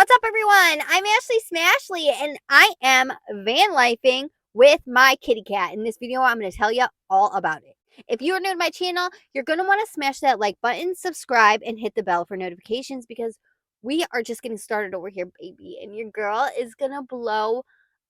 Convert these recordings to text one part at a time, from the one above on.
What's up, everyone? I'm Ashley Smashley, and I am vanlifing with my kitty cat. In this video, I'm going to tell you all about it. If you are new to my channel, you're going to want to smash that like button, subscribe, and hit the bell for notifications because we are just getting started over here, baby. And your girl is going to blow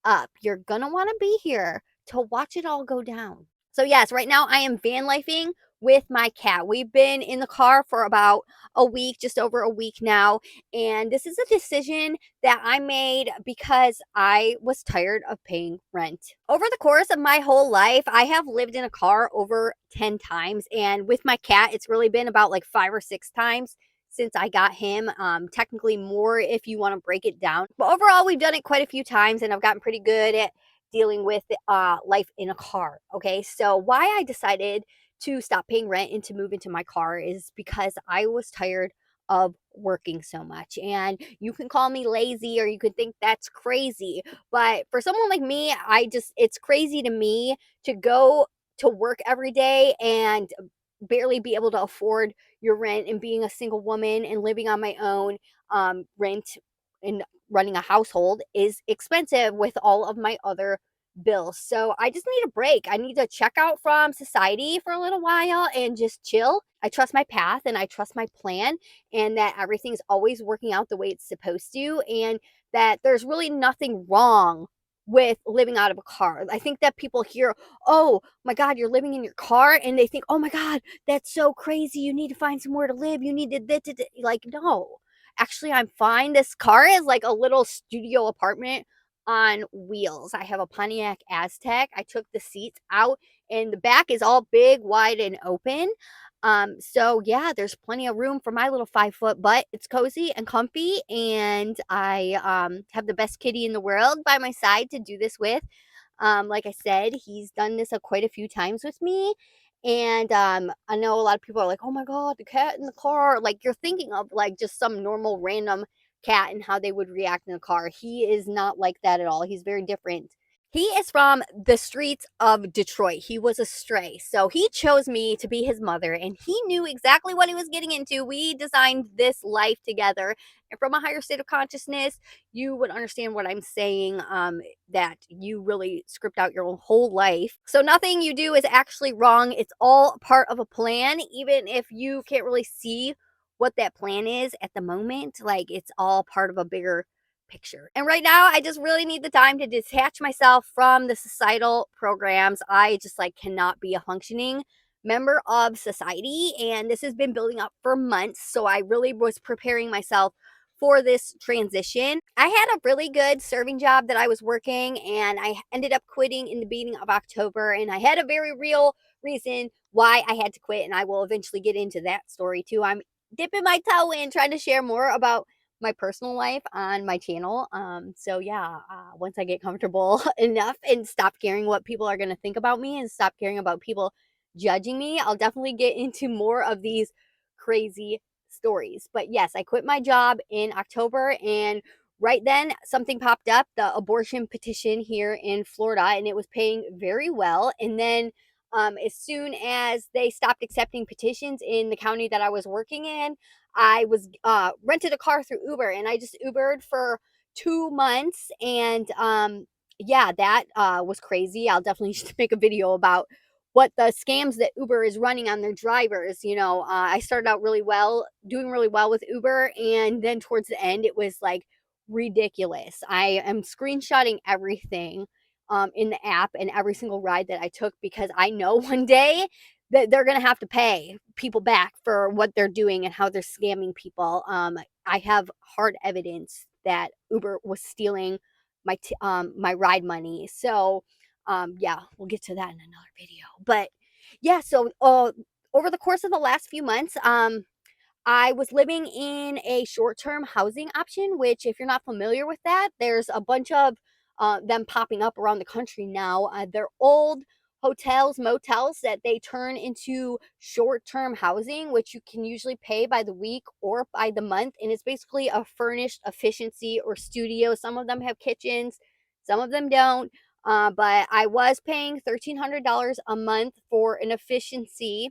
up. You're going to want to be here to watch it all go down. So yes, right now I am vanlifing with my cat. We've been in the car for about a week, just over a week now. And this is a decision that I made because I was tired of paying rent. Over the course of my whole life, I have lived in a car over 10 times. And with my cat, it's really been about like 5 or 6 times since I got him. Technically more if you want to break it down. But overall, we've done it quite a few times and I've gotten pretty good at dealing with life in a car. Okay, so why I decided to stop paying rent and to move into my car is because I was tired of working so much. And you can call me lazy or you could think that's crazy. But for someone like me, it's crazy to me to go to work every day and barely be able to afford your rent, and being a single woman and living on my own. Rent and running a household is expensive with all of my other bills. So I just need a break. I need to check out from society for a little while and just chill. I trust my path and I trust my plan, and that everything's always working out the way it's supposed to, and that there's really nothing wrong with living out of a car. I think that people hear, "Oh my God, you're living in your car," and they think, "Oh my God, that's so crazy. You need to find somewhere to live. You need to," like, no. Actually, I'm fine. This car is like a little studio apartment on wheels. I have a Pontiac Aztec. I took the seats out and the back is all big, wide, and open. So yeah, there's plenty of room for my little 5 foot butt. It's cozy and comfy, and I have the best kitty in the world by my side to do this with. Like I said, he's done this quite a few times with me. And I know a lot of people are like, "Oh my God, the cat in the car." Like, you're thinking of like just some normal random cat and how they would react in a car. He is not like that at all. He's very different. He is from the streets of Detroit. He was a stray. So he chose me to be his mother, and he knew exactly what he was getting into. We designed this life together. And from a higher state of consciousness, you would understand what I'm saying, that you really script out your whole life. So nothing you do is actually wrong. It's all part of a plan, even if you can't really see what that plan is at the moment. Like, it's all part of a bigger picture. And right now, I just really need the time to detach myself from the societal programs. I just like cannot be a functioning member of society, and this has been building up for months. So I really was preparing myself for this transition. I had a really good serving job that I was working, and I ended up quitting in the beginning of October. And I had a very real reason why I had to quit, and I will eventually get into that story too. I'm dipping my toe in, trying to share more about my personal life on my channel. So yeah, once I get comfortable enough and stop caring what people are going to think about me and stop caring about people judging me, I'll definitely get into more of these crazy stories. But yes, I quit my job in October, and right then something popped up, the abortion petition here in Florida, and it was paying very well. And then as soon as they stopped accepting petitions in the county that I was working in, I was rented a car through Uber, and I just Ubered for 2 months. And yeah, that was crazy. I'll definitely just make a video about what the scams that Uber is running on their drivers. I started out really well, doing really well with Uber, and then towards the end, it was like ridiculous. I am screenshotting everything in the app and every single ride that I took, because I know one day that they're going to have to pay people back for what they're doing and how they're scamming people. I have hard evidence that Uber was stealing my ride money. So yeah, we'll get to that in another video. But yeah, so over the course of the last few months, I was living in a short-term housing option, which, if you're not familiar with that, there's a bunch of them popping up around the country now. They're old hotels, motels that they turn into short-term housing, which you can usually pay by the week or by the month. And it's basically a furnished efficiency or studio. Some of them have kitchens, some of them don't. But I was paying $1,300 a month for an efficiency.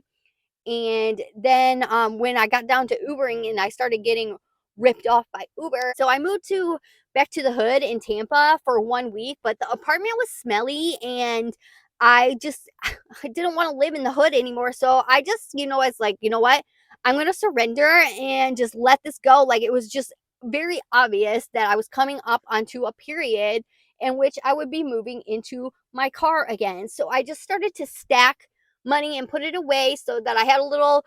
And then when I got down to Ubering and I started getting ripped off by Uber. So I moved to back to the hood in Tampa for 1 week, but the apartment was smelly and I just I didn't want to live in the hood anymore. So I just, it's like, you know what? I'm going to surrender and just let this go. Like it was just very obvious that I was coming up onto a period in which I would be moving into my car again. So I just started to stack money and put it away so that I had a little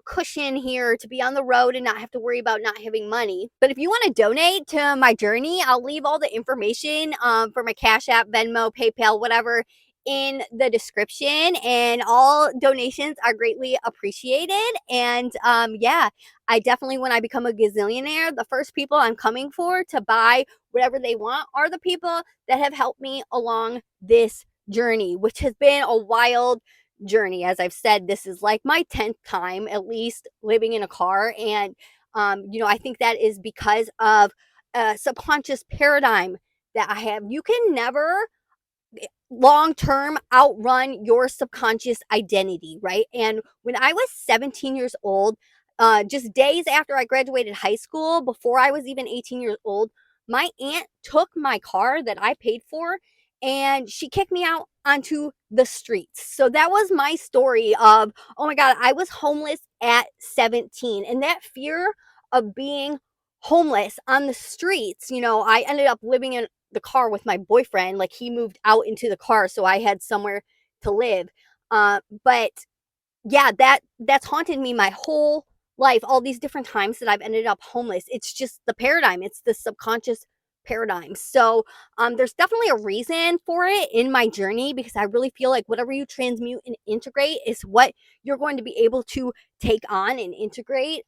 cushion here to be on the road and not have to worry about not having money. But if you want to donate to my journey, I'll leave all the information for my Cash App, Venmo, PayPal, whatever in the description, and all donations are greatly appreciated. And yeah, I definitely, when I become a gazillionaire, the first people I'm coming for to buy whatever they want are the people that have helped me along this journey, which has been a wild journey. As I've said, this is like my 10th time at least living in a car. And I think that is because of a subconscious paradigm that I have. You can never long term outrun your subconscious identity, right? And when I was 17 years old, just days after I graduated high school, before I was even 18 years old, my aunt took my car that I paid for and she kicked me out onto the streets. So that was my story of, oh my God, I was homeless at 17. And that fear of being homeless on the streets, I ended up living in the car with my boyfriend. Like he moved out into the car so I had somewhere to live. But yeah, that's haunted me my whole life, all these different times that I've ended up homeless. It's just the paradigm, it's the subconscious paradigm. So there's definitely a reason for it in my journey, because I really feel like whatever you transmute and integrate is what you're going to be able to take on and integrate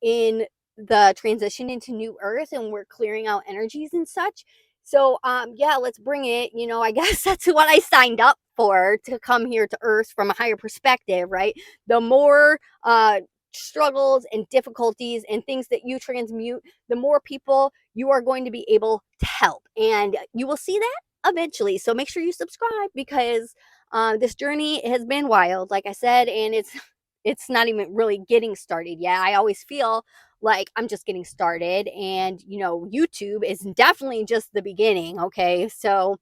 in the transition into new earth, and we're clearing out energies and such. So yeah, let's bring it. I guess that's what I signed up for, to come here to earth from a higher perspective, right? The more struggles and difficulties and things that you transmute, the more people you are going to be able to help, and you will see that eventually. So make sure you subscribe, because this journey has been wild, like I said, and it's not even really getting started yet. I always feel like I'm just getting started, and YouTube is definitely just the beginning. Okay, so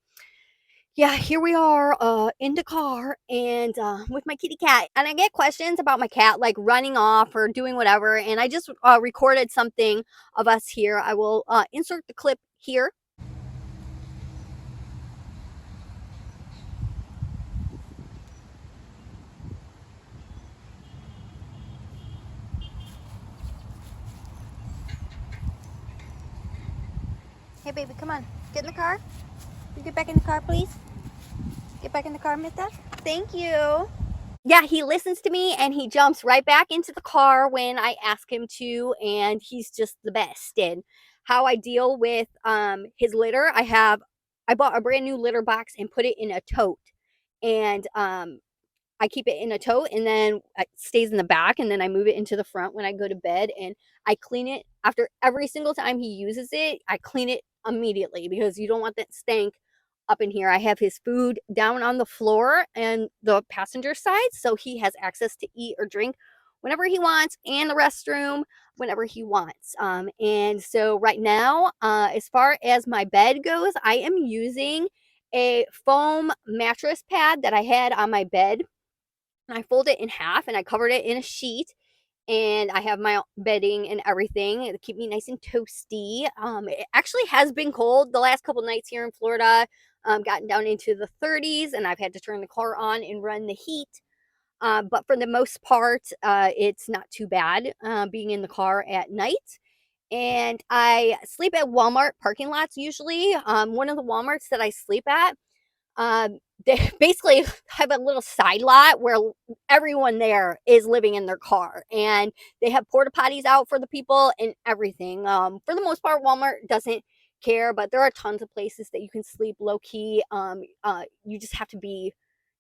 yeah, here we are in the car and with my kitty cat. And I get questions about my cat, like running off or doing whatever. And I just recorded something of us here. I will insert the clip here. Hey, baby, come on. Get in the car. You get back in the car, please. Get back in the car, Mita. Thank you. Yeah, he listens to me and he jumps right back into the car when I ask him to, and he's just the best. And how I deal with his litter, I bought a brand new litter box and put it in a tote. And I keep it in a tote, and then it stays in the back, and then I move it into the front when I go to bed, and I clean it after every single time he uses it. I clean it immediately, because you don't want that stank up in here. I have his food down on the floor and the passenger side, so he has access to eat or drink whenever he wants, and the restroom whenever he wants. And so right now, as far as my bed goes, I am using a foam mattress pad that I had on my bed. I fold it in half and I covered it in a sheet, and I have my bedding and everything to keep me nice and toasty. It actually has been cold the last couple nights here in Florida, gotten down into the 30s, and I've had to turn the car on and run the heat. But for the most part, it's not too bad being in the car at night. And I sleep at Walmart parking lots usually. One of the Walmarts that I sleep at, they basically have a little side lot where everyone there is living in their car, and they have porta potties out for the people and everything. For the most part, Walmart doesn't care, but there are tons of places that you can sleep low key. You just have to be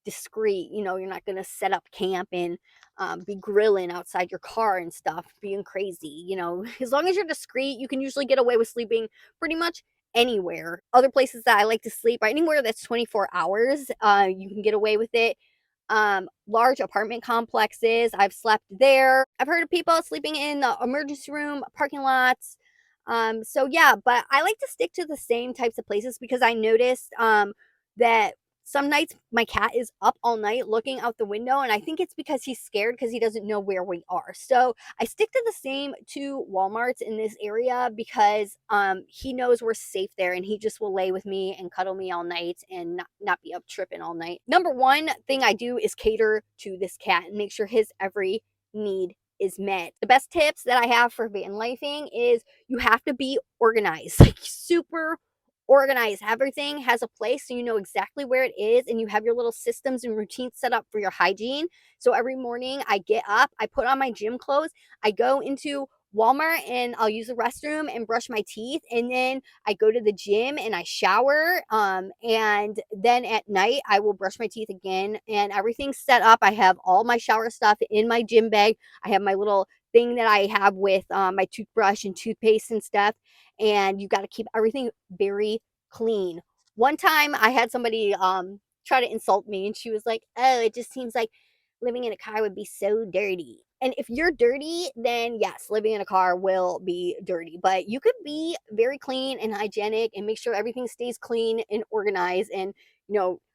discreet. You're not going to set up camp and be grilling outside your car and stuff, being crazy. As long as you're discreet, you can usually get away with sleeping pretty much anywhere. Other places that I like to sleep are anywhere that's 24 hours. You can get away with it. large apartment complexes. I've slept there. I've heard of people sleeping in the emergency room, parking lots. So yeah, but I like to stick to the same types of places because I noticed that some nights my cat is up all night looking out the window, and I think it's because he's scared because he doesn't know where we are. So I stick to the same two Walmarts in this area because he knows we're safe there, and he just will lay with me and cuddle me all night and not be up tripping all night. Number one thing I do is cater to this cat and make sure his every need is met. The best tips that I have for van lifing is you have to be organized, like super organized. Everything has a place so you know exactly where it is, and you have your little systems and routines set up for your hygiene. So every morning I get up, I put on my gym clothes, I go into Walmart and I'll use the restroom and brush my teeth, and then I go to the gym and I shower, and then at night I will brush my teeth again, and everything's set up. I have all my shower stuff in my gym bag. I have my little thing that I have with my toothbrush and toothpaste and stuff, and you got to keep everything very clean. One time I had somebody try to insult me, and she was like, "Oh, it just seems like living in a car would be so dirty." And if you're dirty, then yes, living in a car will be dirty. But you could be very clean and hygienic and make sure everything stays clean and organized. And,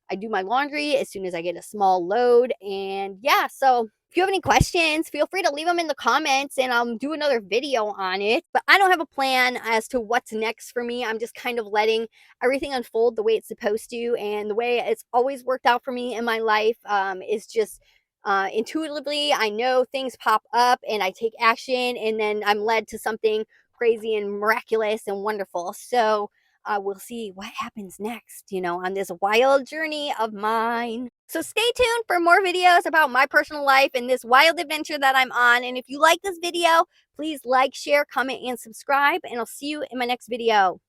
I do my laundry as soon as I get a small load. And yeah, so if you have any questions, feel free to leave them in the comments and I'll do another video on it. But I don't have a plan as to what's next for me. I'm just kind of letting everything unfold the way it's supposed to. And the way it's always worked out for me in my life is just intuitively. I know things pop up and I take action, and then I'm led to something crazy and miraculous and wonderful. So we'll see what happens next, on this wild journey of mine. So stay tuned for more videos about my personal life and this wild adventure that I'm on. And if you like this video, please like, share, comment, and subscribe. And I'll see you in my next video.